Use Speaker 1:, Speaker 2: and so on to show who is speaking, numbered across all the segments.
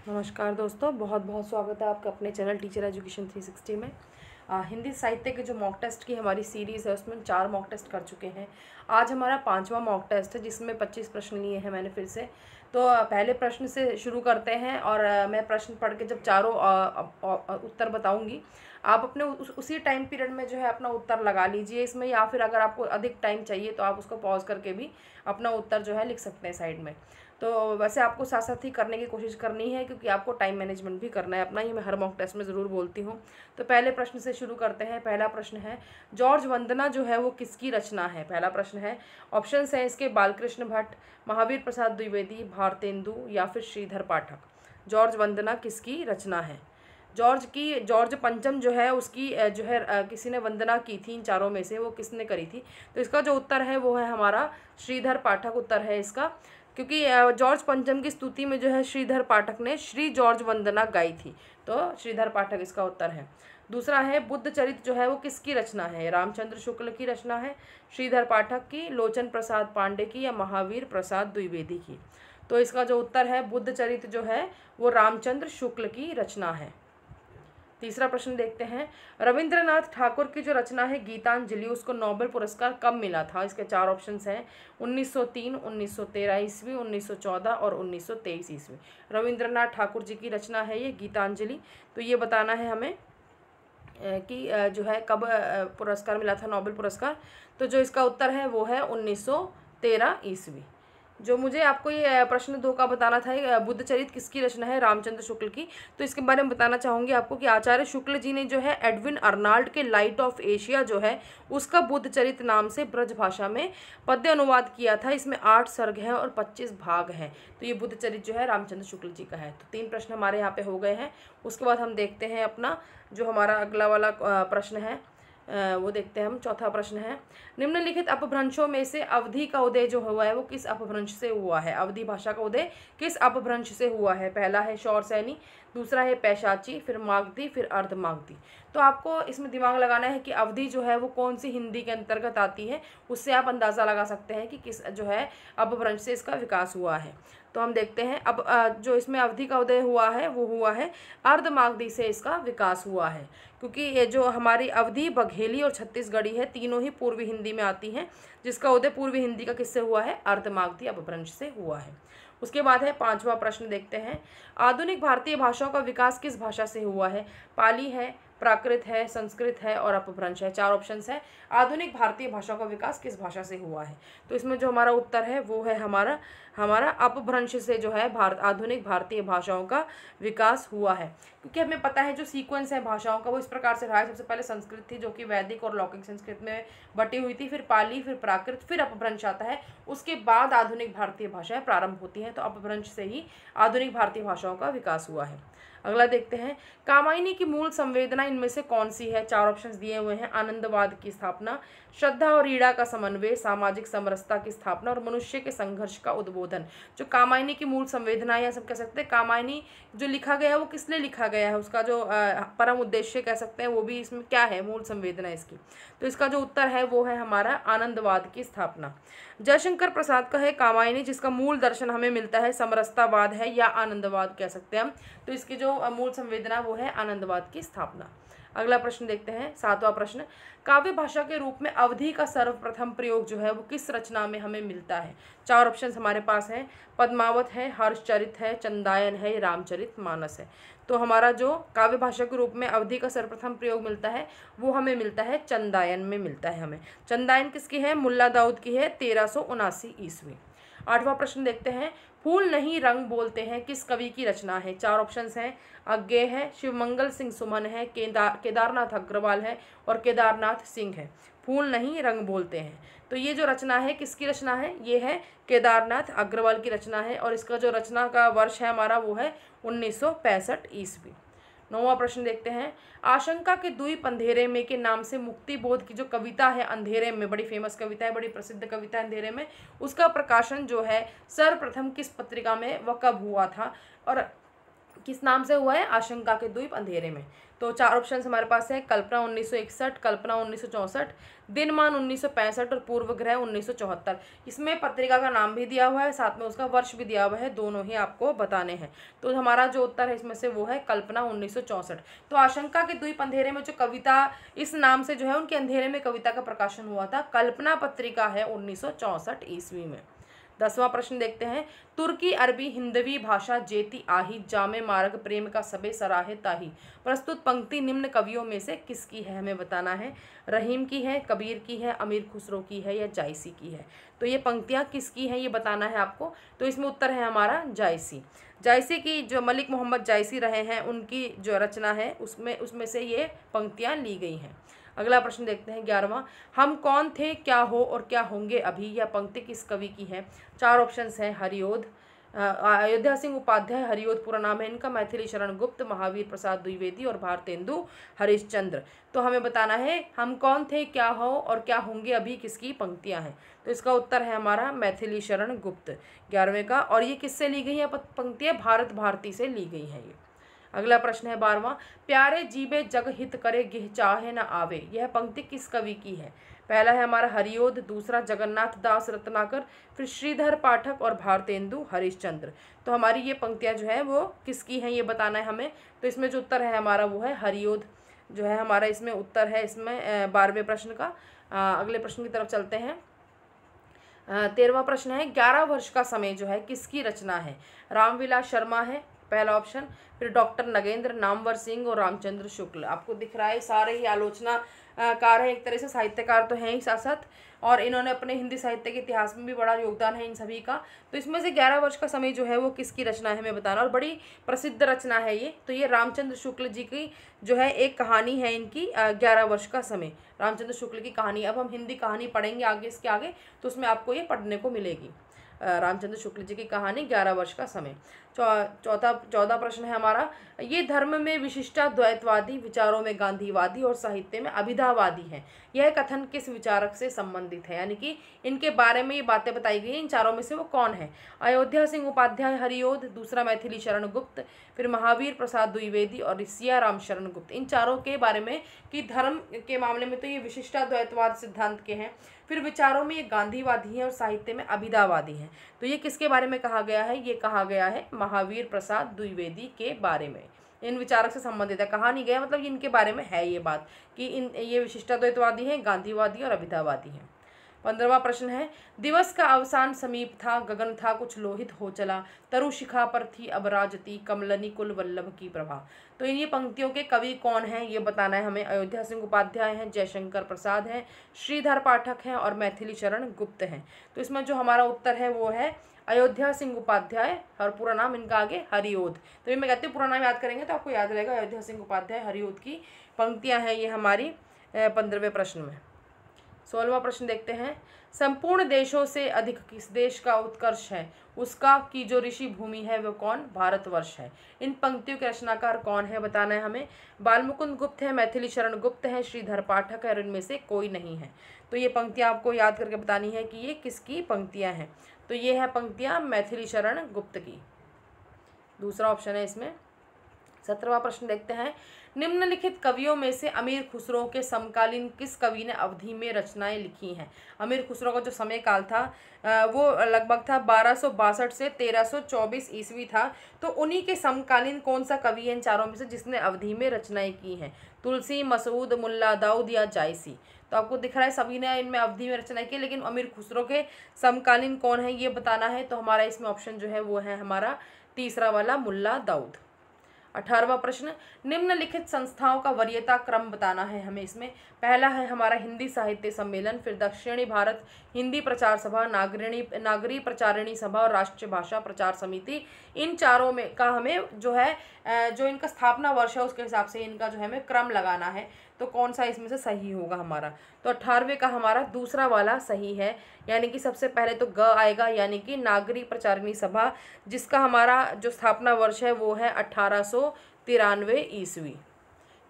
Speaker 1: नमस्कार दोस्तों, बहुत बहुत स्वागत है आपका अपने चैनल टीचर एजुकेशन 360 में। हिंदी साहित्य के जो मॉक टेस्ट की हमारी सीरीज़ है उसमें 4 मॉक टेस्ट कर चुके हैं। आज हमारा 5वां मॉक टेस्ट है जिसमें 25 प्रश्न लिए हैं मैंने फिर से। तो पहले प्रश्न से शुरू करते हैं और मैं प्रश्न पढ़ के जब चारों उत्तर बताऊंगी, आप अपने उसी टाइम पीरियड में जो है अपना उत्तर लगा लीजिए इसमें, या फिर अगर आपको अधिक टाइम चाहिए तो आप उसको पॉज करके भी अपना उत्तर जो है लिख सकते हैं साइड में। तो वैसे आपको साथ साथ ही करने की कोशिश करनी है क्योंकि आपको टाइम मैनेजमेंट भी करना है अपना, ही मैं हर मॉक टेस्ट में ज़रूर बोलती हूँ। तो पहले प्रश्न से शुरू करते हैं। पहला प्रश्न है, जॉर्ज वंदना जो है वो किसकी रचना है? पहला प्रश्न है, ऑप्शंस हैं इसके बालकृष्ण भट्ट, महावीर प्रसाद द्विवेदी, भारतेंदु या फिर श्रीधर पाठक। जॉर्ज वंदना किसकी रचना है? जॉर्ज पंचम जो है उसकी जो है किसी ने वंदना की थी, इन चारों में से वो किसने करी थी? तो इसका जो उत्तर है वो है हमारा श्रीधर पाठक उत्तर है इसका, क्योंकि जॉर्ज पंचम की स्तुति में जो है श्रीधर पाठक ने श्री जॉर्ज वंदना गाई थी, तो श्रीधर पाठक इसका उत्तर है। दूसरा है, बुद्ध चरित जो है वो किसकी रचना है? रामचंद्र शुक्ल की रचना है, श्रीधर पाठक की, लोचन प्रसाद पांडे की या महावीर प्रसाद द्विवेदी की? तो इसका जो उत्तर है, बुद्ध चरित जो है वो रामचंद्र शुक्ल की रचना है। तीसरा प्रश्न देखते हैं, रविंद्रनाथ ठाकुर की जो रचना है गीतांजलि, उसको नोबेल पुरस्कार कब मिला था? इसके 4 ऑप्शंस हैं, 1903, 1913 ईस्वी, 1914 और 1923 ईस्वी। रविंद्रनाथ ठाकुर जी की रचना है ये गीतांजलि। तो ये बताना है हमें कि जो है कब पुरस्कार मिला था, नोबेल पुरस्कार। तो जो इसका उत्तर है वो है 1913 ईस्वी। जो मुझे आपको ये प्रश्न 2 का बताना था, बुद्ध चरित किसकी रचना है? रामचंद्र शुक्ल की। तो इसके बारे में बताना चाहूँगी आपको कि आचार्य शुक्ल जी ने जो है एडविन अर्नाल्ड के लाइट ऑफ एशिया जो है उसका बुद्ध चरित नाम से ब्रज भाषा में पद्य अनुवाद किया था। इसमें 8 सर्ग हैं और 25 भाग हैं। तो ये बुद्ध चरित जो है रामचंद्र शुक्ल जी का है। तो 3 प्रश्न हमारे यहाँ पे हो गए हैं। उसके बाद हम देखते हैं अपना जो हमारा अगला वाला प्रश्न है, वो देखते हैं हम। चौथा प्रश्न है, निम्नलिखित अपभ्रंशों में से अवधि का उदय जो हुआ है वो किस अपभ्रंश से हुआ है? अवधि भाषा का उदय किस अपभ्रंश से हुआ है? पहला है शौरसैनी, दूसरा है पैशाची, फिर मागधी, फिर अर्धमागधी। तो आपको इसमें दिमाग लगाना है कि अवधि जो है वो कौन सी हिंदी के अंतर्गत आती है, उससे आप अंदाज़ा लगा सकते हैं कि किस जो है अपभ्रंश से इसका विकास हुआ है। तो हम देखते हैं अब जो इसमें अवधि का उदय हुआ है वो हुआ है अर्धमागधी से इसका विकास हुआ है, क्योंकि ये जो हमारी अवधी, बघेली और छत्तीसगढ़ी है तीनों ही पूर्वी हिंदी में आती हैं, जिसका उदय पूर्वी हिंदी का किससे हुआ है? अर्धमागधी अपभ्रंश से हुआ है। उसके बाद है 5वां प्रश्न देखते हैं, आधुनिक भारतीय भाषाओं का विकास किस भाषा से हुआ है? पाली है, प्राकृत है, संस्कृत है और अपभ्रंश है। 4 ऑप्शंस है, आधुनिक भारतीय भाषाओं का विकास किस भाषा से हुआ है? तो इसमें जो हमारा उत्तर है वो है हमारा अपभ्रंश से जो है आधुनिक भारतीय भाषाओं का विकास हुआ है। क्योंकि हमें पता है जो सीक्वेंस है भाषाओं का वो इस प्रकार से रहा है। सबसे पहले संस्कृत थी जो कि वैदिक और लौकिक संस्कृत में बटी हुई थी, फिर पाली, फिर प्राकृत, फिर अपभ्रंश आता है, उसके बाद आधुनिक भारतीय भाषाएं प्रारंभ होती हैं। तो अपभ्रंश से ही आधुनिक भारतीय भाषाओं का विकास हुआ है। अगला देखते हैं, कामायनी की मूल संवेदना इनमें से कौन सी है? 4 ऑप्शंस दिए हुए हैं, आनंदवाद की स्थापना, श्रद्धा और ईड़ा का समन्वय, सामाजिक समरसता की स्थापना और मनुष्य के संघर्ष का उद्बोधन। जो कामायनी की मूल संवेदना या सब कह सकते हैं, कामायनी जो लिखा गया है वो किस लिए लिखा गया है, उसका जो परम उद्देश्य कह सकते हैं वो भी इसमें क्या है, मूल संवेदना इसकी। तो इसका जो उत्तर है वो है हमारा आनंदवाद की स्थापना। जयशंकर प्रसाद का है कामायनी, जिसका मूल दर्शन हमें मिलता है समरसतावाद है या आनंदवाद कह सकते हैं हम। तो इसकी जो मूल संवेदना वो है आनंदवाद की स्थापना। अगला प्रश्न देखते हैं, 7वां प्रश्न, काव्य भाषा के रूप में अवधि का सर्वप्रथम प्रयोग जो है वो किस रचना में हमें मिलता है? 4 ऑप्शंस हमारे पास हैं, पद्मावत है, हर्षचरित है, चंदायन है, रामचरित मानस है। तो हमारा जो काव्य भाषा के रूप में अवधि का सर्वप्रथम प्रयोग मिलता है वो हमें मिलता है चंदायन में मिलता है हमें। चंदायन किसकी है? मुल्ला दाऊद की है, 1379 ईस्वी। 8वां प्रश्न देखते हैं, फूल नहीं रंग बोलते हैं किस कवि की रचना है? 4 ऑप्शंस हैं, अज्ञे है, शिवमंगल सिंह सुमन है, केदारनाथ अग्रवाल है और केदारनाथ सिंह है। फूल नहीं रंग बोलते हैं, तो ये जो रचना है किसकी रचना है? ये है केदारनाथ अग्रवाल की रचना है और इसका जो रचना का वर्ष है हमारा वो है 1965 ईस्वी। 9वां प्रश्न देखते हैं, आशंका के द्वीप अंधेरे में के नाम से मुक्ति बोध की जो कविता है अंधेरे में, बड़ी फेमस कविता है, बड़ी प्रसिद्ध कविता है अंधेरे में, उसका प्रकाशन जो है सर्वप्रथम किस पत्रिका में व कब हुआ था? और किस नाम से हुआ है? आशंका के द्वीप अंधेरे में। तो 4 ऑप्शन हमारे पास है, कल्पना 1961, कल्पना 1964, दिनमान 1965 और पूर्वग्रह 1974। इसमें पत्रिका का नाम भी दिया हुआ है, साथ में उसका वर्ष भी दिया हुआ है, दोनों ही आपको बताने हैं। तो हमारा जो उत्तर है इसमें से वो है कल्पना 1964। तो आशंका के द्वीप अंधेरे में जो कविता इस नाम से जो है उनके अंधेरे में कविता का प्रकाशन हुआ था, कल्पना पत्रिका है 1964 ईस्वी में। 10वां प्रश्न देखते हैं, तुर्की अरबी हिंदवी भाषा जेती आही जामे मार्ग प्रेम का सबे सराहे ताही। प्रस्तुत पंक्ति निम्न कवियों में से किसकी है? हमें बताना है। रहीम की है, कबीर की है, अमीर खुसरो की है या जायसी की है? तो ये पंक्तियाँ किसकी हैं ये बताना है आपको। तो इसमें उत्तर है हमारा जायसी। जायसी की जो मलिक मोहम्मद जायसी रहे हैं उनकी जो रचना है उसमें से ये पंक्तियाँ ली गई हैं। अगला प्रश्न देखते हैं 11वां, हम कौन थे क्या हो और क्या होंगे अभी, यह पंक्ति किस कवि की है? 4 ऑप्शंस हैं, हरिओद, अयोध्या सिंह उपाध्याय हरिओद पूरा नाम है इनका, मैथिली शरण गुप्त, महावीर प्रसाद द्विवेदी और भारतेंदु हरिश्चंद्र। तो हमें बताना है हम कौन थे क्या हो और क्या होंगे अभी किसकी पंक्तियां हैं। तो इसका उत्तर है हमारा मैथिली शरण गुप्त 11वें का। और ये किससे ली गई है पंक्तियां? भारत भारती से ली गई हैं ये। अगला प्रश्न है 12वां, प्यारे जीवे जग हित करे गिह चाहे न आवे, यह पंक्ति किस कवि की है? पहला है हमारा हरिओद, दूसरा जगन्नाथ दास रत्नाकर, फिर श्रीधर पाठक और भारतेंदु हरिश्चंद्र। तो हमारी ये पंक्तियां जो है वो किसकी हैं ये बताना है हमें। तो इसमें जो उत्तर है हमारा वो है हरिओद जो है हमारा इसमें उत्तर है इसमें 12वें प्रश्न का। अगले प्रश्न की तरफ चलते हैं। 13वां प्रश्न है, 11 वर्ष का समय जो है किसकी रचना है? रामविलास शर्मा है पहला ऑप्शन, फिर डॉक्टर नगेंद्र, नामवर सिंह और रामचंद्र शुक्ल। आपको दिख रहा है सारे ही आलोचना कार है, एक तरह से साहित्यकार तो हैं ही साथ साथ, और इन्होंने अपने हिंदी साहित्य के इतिहास में भी बड़ा योगदान है इन सभी का। तो इसमें से 11 वर्ष का समय जो है वो किसकी रचना है हमें बताना, और बड़ी प्रसिद्ध रचना है ये। तो ये रामचंद्र शुक्ल जी की जो है एक कहानी है इनकी 11 वर्ष का समय, रामचंद्र शुक्ल की कहानी। अब हम हिंदी कहानी पढ़ेंगे आगे इसके आगे, तो उसमें आपको ये पढ़ने को मिलेगी। रामचंद्र शुक्ल जी की कहानी 11 वर्ष का समय। 14 प्रश्न है हमारा, ये धर्म में विशिष्टाद्वैतवादी, विचारों में गांधीवादी और साहित्य में अभिधावादी है, यह कथन किस विचारक से संबंधित है? यानी कि इनके बारे में ये बातें बताई गई हैं, इन चारों में से वो कौन है? अयोध्या सिंह उपाध्याय हरिओद, दूसरा मैथिली शरण गुप्त, फिर महावीर प्रसाद द्विवेदी और सिया राम शरण गुप्त। इन चारों के बारे में कि धर्म के मामले में तो ये विशिष्टाद्वैतवाद सिद्धांत के हैं, फिर विचारों में ये गांधीवादी हैं और साहित्य में अभिधावादी हैं। तो ये किसके बारे में कहा गया है? ये कहा गया है महावीर प्रसाद द्विवेदी के बारे में, इन विचारक से संबंधित है। कहा नहीं गया मतलब इनके बारे में है ये बात कि ये विशिष्टाद्वैतवादी हैं, गांधीवादी और अभिधावादी हैं। 15वां प्रश्न है, दिवस का अवसान समीप था, गगन था कुछ लोहित हो चला, तरु शिखा पर थी अब राजती, कमलनी कुल वल्लभ की प्रभा। तो इन ये पंक्तियों के कवि कौन हैं ये बताना है हमें। अयोध्या सिंह उपाध्याय हैं, जयशंकर प्रसाद हैं, श्रीधर पाठक हैं और मैथिली शरण गुप्त हैं। तो इसमें जो हमारा उत्तर है वो है अयोध्या सिंह उपाध्याय, और पूरा नाम इनका आगे हरिओद। तो ये मैं कहती हूँ पूरा नाम याद करेंगे तो आपको याद रहेगा, अयोध्या सिंह उपाध्याय हरिओद की पंक्तियाँ हैं ये हमारी 15वें प्रश्न में। 16वां प्रश्न देखते हैं, संपूर्ण देशों से अधिक किस देश का उत्कर्ष है, उसका की जो ऋषि भूमि है वो कौन? भारतवर्ष है। इन पंक्तियों के रचनाकार कौन है बताना है हमें। बालमुकुंद गुप्त है, मैथिली शरण गुप्त है, श्रीधर पाठक है और इनमें से कोई नहीं है। तो ये पंक्तियां आपको याद करके बतानी है कि ये किसकी पंक्तियां हैं। तो ये है पंक्तियां मैथिली शरण गुप्त की, दूसरा ऑप्शन है इसमें। 17वां प्रश्न देखते हैं, निम्नलिखित कवियों में से अमीर खुसरो के समकालीन किस कवि ने अवधि में रचनाएं लिखी हैं? अमीर खुसरो का जो समय काल था वो लगभग था 1262 से 1324 ईस्वी था। तो उन्हीं के समकालीन कौन सा कवि है इन चारों में से जिसने अवधि में रचनाएं की हैं? तुलसी, मसूद, मुल्ला दाऊद या जायसी। तो आपको दिख रहा है सभी ने इनमें अवधि में रचना की, लेकिन अमीर खुसरो के समकालीन कौन है ये बताना है। तो हमारा इसमें ऑप्शन जो है वो है हमारा तीसरा वाला, मुल्ला दाऊद। 18वां प्रश्न, निम्नलिखित संस्थाओं का वरीयता क्रम बताना है हमें इसमें। पहला है हमारा हिंदी साहित्य सम्मेलन, फिर दक्षिणी भारत हिंदी प्रचार सभा, नागरी प्रचारिणी सभा और राष्ट्रीय भाषा प्रचार समिति। इन चारों में का हमें जो है जो इनका स्थापना वर्ष है उसके हिसाब से इनका जो है हमें क्रम लगाना है। तो कौन सा इसमें से सही होगा हमारा? तो 18वें का हमारा दूसरा वाला सही है, यानी कि सबसे पहले तो ग आएगा, यानी कि नागरी प्रचारिणी सभा, जिसका हमारा जो स्थापना वर्ष है वो है 1893 ईस्वी।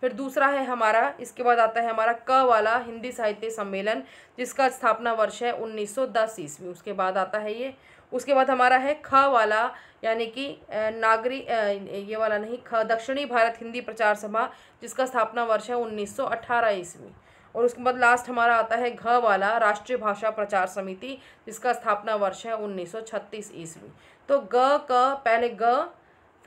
Speaker 1: फिर दूसरा है हमारा, इसके बाद आता है हमारा क वाला, हिंदी साहित्य सम्मेलन, जिसका स्थापना वर्ष है 1910 ईस्वी। उसके बाद आता है ये उसके बाद हमारा है ख वाला, यानी कि ये वाला नहीं, ख दक्षिणी भारत हिंदी प्रचार सभा, जिसका स्थापना वर्ष है 1918 ईस्वी। और उसके बाद लास्ट हमारा आता है घ वाला, राष्ट्रीय भाषा प्रचार समिति, जिसका स्थापना वर्ष है 1936 ईस्वी। तो ग क, पहले ग,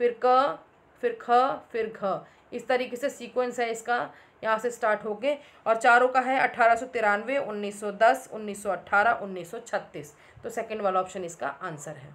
Speaker 1: फिर क, फिर ख, फिर घ, इस तरीके से सीक्वेंस है इसका यहाँ से स्टार्ट होके। और चारों का है 1893, 1910, 1918, 1936। तो सेकंड वाला ऑप्शन इसका आंसर है।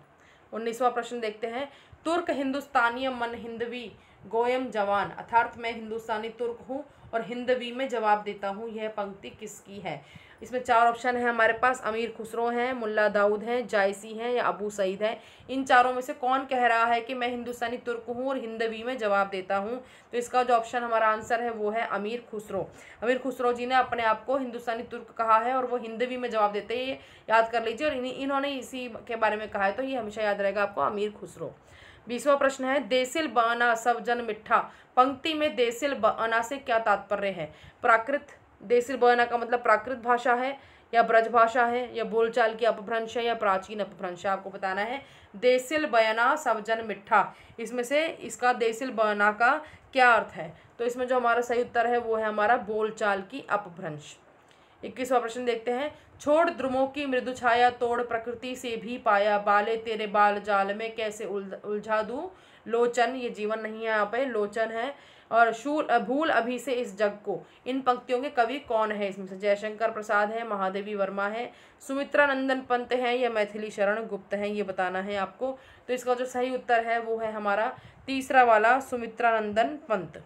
Speaker 1: 19वां प्रश्न देखते हैं। तुर्क हिंदुस्तानी मन हिंदवी गोयम जवान, अर्थात मैं हिंदुस्तानी तुर्क हूँ और हिंदवी में जवाब देता हूँ, यह पंक्ति किसकी है? इसमें चार ऑप्शन है हमारे पास, अमीर खुसरो हैं, मुल्ला दाऊद हैं, जायसी हैं या अबू सईद है। इन चारों में से कौन कह रहा है कि मैं हिंदुस्तानी तुर्क हूँ और हिंदवी में जवाब देता हूँ? तो इसका जो ऑप्शन हमारा आंसर है वो है अमीर खुसरो। अमीर खुसरो जी ने अपने आप को हिंदुस्तानी तुर्क कहा है और वो हिंदवी में जवाब देते हैं, याद कर लीजिए। और इन्होंने इसी के बारे में कहा है, तो ये हमेशा याद रहेगा आपको, अमीर खुसरो। 20वां प्रश्न है। देसिल बआना सब जन मिठा, पंक्ति में देसिल बआना से क्या तात्पर्य है? प्राकृत, देसिल बआना का मतलब प्राकृत भाषा है या ब्रज भाषा है या बोलचाल की अपभ्रंश है या प्राचीन अपभ्रंश है, आपको बताना है। देसिल बयाना सब जन मिठा, इसमें से इसका देसिल बयाना का क्या अर्थ है? तो इसमें जो हमारा सही उत्तर है वो है हमारा बोलचाल की अपभ्रंश। 21वां प्रश्न देखते हैं। छोड़ द्रुमों की मृदु छाया, तोड़ प्रकृति से भी पाया, बाले तेरे बाल जाल में कैसे उलझा दूं लोचन, ये जीवन नहीं है यहाँ पे, लोचन है। और भूल अभी से इस जग को, इन पंक्तियों के कवि कौन है? इसमें से जयशंकर प्रसाद है, महादेवी वर्मा है, सुमित्रा नंदन पंत है या मैथिली शरण गुप्त है, ये बताना है आपको। तो इसका जो सही उत्तर है वो है हमारा तीसरा वाला, सुमित्रा नंदन पंत।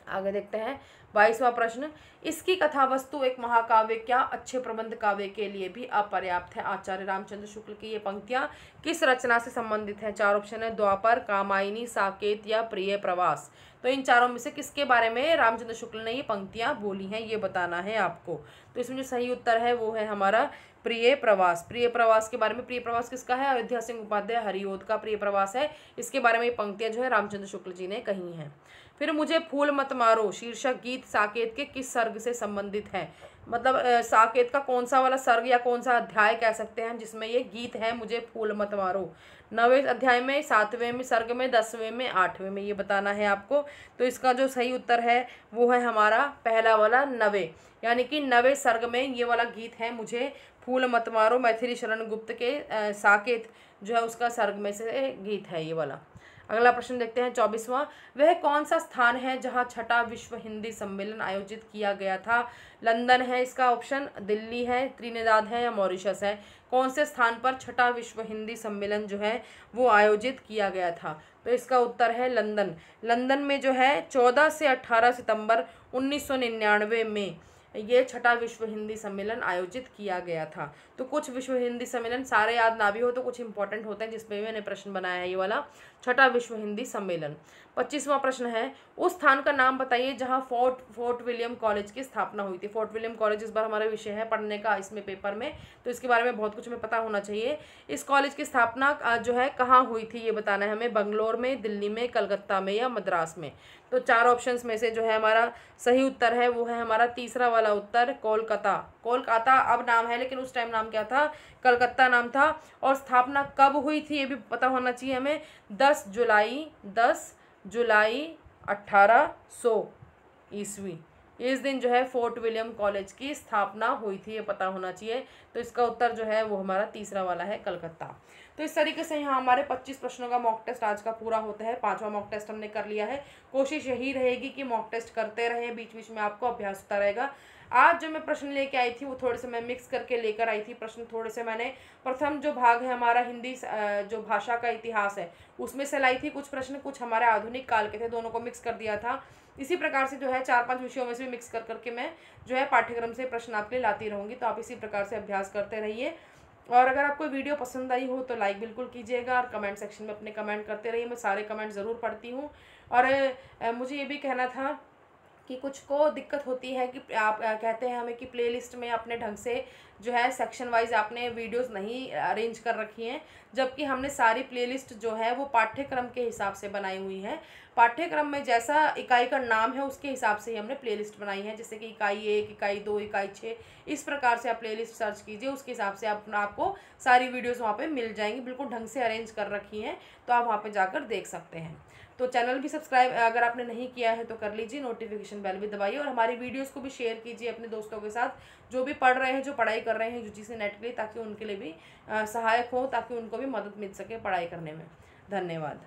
Speaker 1: आगे देखते हैं 22वां प्रश्न। इसकी कथा वस्तु एक महाकाव्य क्या अच्छे प्रबंध काव्य के लिए भी अपर्याप्त है? आचार्य रामचंद्र शुक्ल की ये पंक्तियां किस रचना से संबंधित हैं? चार ऑप्शन है, द्वापर, कामायनी, साकेत या प्रिय प्रवास। तो इन चारों में से किसके बारे में रामचंद्र शुक्ल ने ये पंक्तियां बोली हैं, ये बताना है आपको। तो इसमें जो सही उत्तर है वो है हमारा प्रिय प्रवास। प्रिय प्रवास के बारे में, प्रिय प्रवास किसका है? अयोध्या सिंह उपाध्याय हरिओद का प्रिय प्रवास है। इसके बारे में ये पंक्तियां जो है रामचंद्र शुक्ल जी ने कही हैं। फिर मुझे फूल मत मारो शीर्षक गीत साकेत के किस सर्ग से संबंधित है? मतलब साकेत का कौन सा वाला सर्ग या कौन सा अध्याय कह सकते हैं जिसमें ये गीत है मुझे फूल मत मारो? 9वें अध्याय में, 7वें में सर्ग में, 10वें में, 8वें में, ये बताना है आपको। तो इसका जो सही उत्तर है वो है हमारा पहला वाला 9वें, यानी कि 9वें सर्ग में ये वाला गीत है मुझे फूल मत मारो, मैथिली शरण गुप्त के साकेत जो है उसका सर्ग में से गीत है ये वाला। अगला प्रश्न देखते हैं 24वां। वह कौन सा स्थान है जहां छठा विश्व हिंदी सम्मेलन आयोजित किया गया था? लंदन है इसका ऑप्शन, दिल्ली है, त्रिनिदाद है या मॉरिशस है? कौन से स्थान पर छठा विश्व हिंदी सम्मेलन जो है वो आयोजित किया गया था? तो इसका उत्तर है लंदन। लंदन में जो है 14 से 18 सितंबर 1999 में ये छठा विश्व हिंदी सम्मेलन आयोजित किया गया था। तो कुछ विश्व हिंदी सम्मेलन सारे याद ना भी हो तो कुछ इंपॉर्टेंट होते हैं जिसपे मैंने प्रश्न बनाया है, ये वाला छठा विश्व हिंदी सम्मेलन। 25वां प्रश्न है। उस स्थान का नाम बताइए जहां फोर्ट विलियम कॉलेज की स्थापना हुई थी। फोर्ट विलियम कॉलेज इस बार हमारा विषय है पढ़ने का इसमें पेपर में, तो इसके बारे में बहुत कुछ हमें पता होना चाहिए। इस कॉलेज की स्थापना जो है कहाँ हुई थी ये बताना है हमें, बंगलोर में, दिल्ली में, कलकत्ता में या मद्रास में। तो चार ऑप्शंस में से जो है हमारा सही उत्तर है वो है हमारा तीसरा वाला उत्तर, कोलकाता। कोलकाता अब नाम है लेकिन उस टाइम नाम क्या था? कलकत्ता नाम था। और स्थापना कब हुई थी ये भी पता होना चाहिए हमें, 10 जुलाई 1800 ईस्वी। इस दिन जो है फोर्ट विलियम कॉलेज की स्थापना हुई थी, ये पता होना चाहिए। तो इसका उत्तर जो है वो हमारा तीसरा वाला है, कलकत्ता। तो इस तरीके से यहाँ हमारे 25 प्रश्नों का मॉक टेस्ट आज का पूरा होता है। 5वां मॉक टेस्ट हमने कर लिया है। कोशिश यही रहेगी कि मॉक टेस्ट करते रहें, बीच बीच में आपको अभ्यास होता रहेगा। आज जो मैं प्रश्न लेके आई थी वो थोड़े से मैं मिक्स करके लेकर आई थी प्रश्न। थोड़े से मैंने प्रथम जो भाग है हमारा हिंदी जो भाषा का इतिहास है उसमें से लाई थी कुछ प्रश्न, कुछ हमारे आधुनिक काल के थे, दोनों को मिक्स कर दिया था। इसी प्रकार से जो है 4-5 विषयों में से मिक्स कर करके मैं जो है पाठ्यक्रम से प्रश्न आपके लिए लाती रहूँगी। तो आप इसी प्रकार से अभ्यास करते रहिए। और अगर आपको वीडियो पसंद आई हो तो लाइक बिल्कुल कीजिएगा और कमेंट सेक्शन में अपने कमेंट करते रहिए। मैं सारे कमेंट ज़रूर पढ़ती हूँ। और मुझे ये भी कहना था कि कुछ को दिक्कत होती है कि आप कहते हैं हमें कि प्लेलिस्ट में अपने ढंग से जो है सेक्शन वाइज आपने वीडियोस नहीं अरेंज कर रखी हैं, जबकि हमने सारी प्लेलिस्ट जो है वो पाठ्यक्रम के हिसाब से बनाई हुई है। पाठ्यक्रम में जैसा इकाई का नाम है उसके हिसाब से ही हमने प्लेलिस्ट बनाई है, जैसे कि इकाई 1, इकाई 2, इकाई 6, इस प्रकार से आप प्लेलिस्ट सर्च कीजिए, उसके हिसाब से आपको सारी वीडियोस वहाँ पे मिल जाएंगी, बिल्कुल ढंग से अरेंज कर रखी हैं, तो आप वहाँ पे जाकर देख सकते हैं। तो चैनल भी सब्सक्राइब अगर आपने नहीं किया है तो कर लीजिए, नोटिफिकेशन बेल भी दबाइए और हमारी वीडियोस को भी शेयर कीजिए अपने दोस्तों के साथ, जो भी पढ़ रहे हैं, जो पढ़ाई कर रहे हैं यूजीसी से नेट के लिए, ताकि उनके लिए भी सहायक हो, ताकि उनको भी मदद मिल सके पढ़ाई करने में। धन्यवाद।